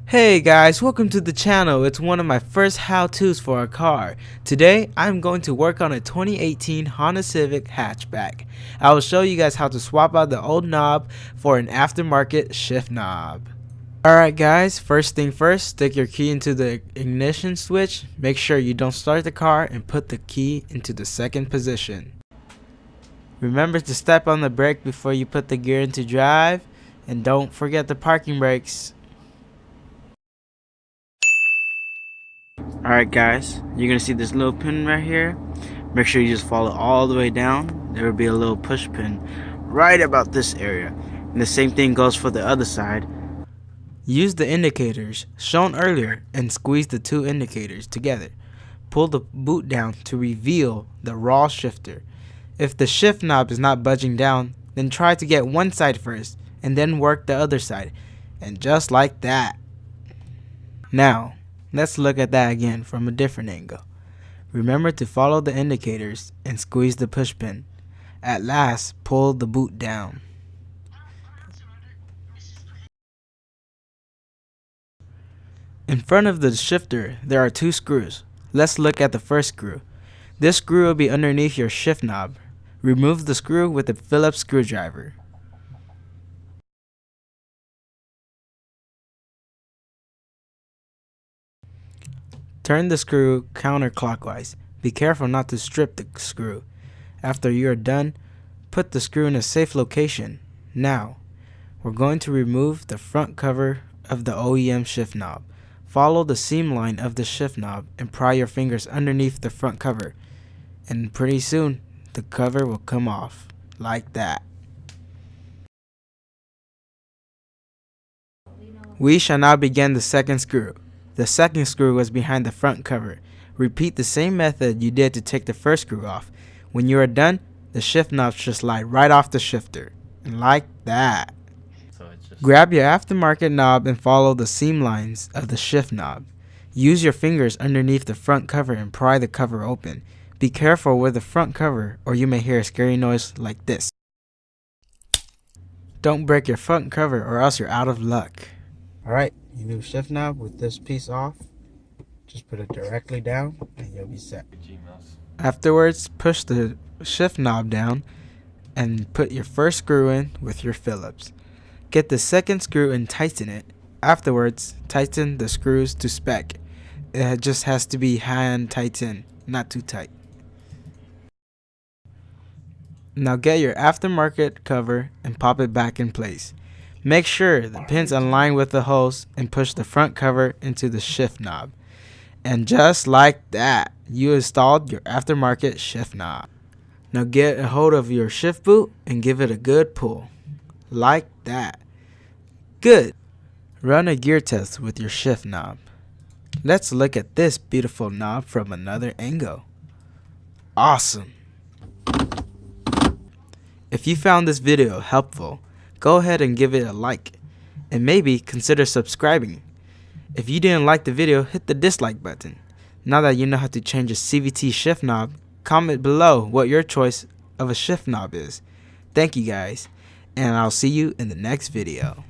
Hey guys, welcome to the channel. It's one of my first how-tos for a car. Today, I'm going to work on a 2018 Honda Civic hatchback. I will show you guys how to swap out the old knob for an aftermarket shift knob. Alright guys, first thing first, stick your key into the ignition switch. Make sure you don't start the car and put the key into the second position. Remember to step on the brake before you put the gear into drive, and don't forget the parking brakes. Alright guys, you're gonna see this little pin right here. Make sure you just follow all the way down. There will be a little push pin right about this area. And the same thing goes for the other side. Use the indicators shown earlier and squeeze the two indicators together. Pull the boot down to reveal the raw shifter. If the shift knob is not budging down, then try to get one side first and then work the other side. And just like that. Now, let's look at that again from a different angle. Remember to follow the indicators and squeeze the push pin. At last, pull the boot down. In front of the shifter, there are two screws. Let's look at the first screw. This screw will be underneath your shift knob. Remove the screw with a Phillips screwdriver. Turn the screw counterclockwise. Be careful not to strip the screw. After you are done, put the screw in a safe location. Now, we're going to remove the front cover of the OEM shift knob. Follow the seam line of the shift knob and pry your fingers underneath the front cover. And pretty soon, the cover will come off, like that. We shall now begin the second screw. The second screw was behind the front cover. Repeat the same method you did to take the first screw off. When you are done, the shift knob should slide right off the shifter. And like that. Grab your aftermarket knob and follow the seam lines of the shift knob. Use your fingers underneath the front cover and pry the cover open. Be careful with the front cover or you may hear a scary noise like this. Don't break your front cover or else you're out of luck. Alright, your new shift knob with this piece off. Just put it directly down and you'll be set. Afterwards, push the shift knob down and put your first screw in with your Phillips. Get the second screw and tighten it. Afterwards, tighten the screws to spec. It just has to be hand tightened, not too tight. Now get your aftermarket cover and pop it back in place. Make sure the pins align with the holes and push the front cover into the shift knob. And just like that, you installed your aftermarket shift knob. Now get a hold of your shift boot and give it a good pull. Like that. Good. Run a gear test with your shift knob. Let's look at this beautiful knob from another angle. Awesome. If you found this video helpful, go ahead and give it a like, and maybe consider subscribing. If you didn't like the video, hit the dislike button. Now that you know how to change a CVT shift knob, comment below what your choice of a shift knob is. Thank you guys, and I'll see you in the next video.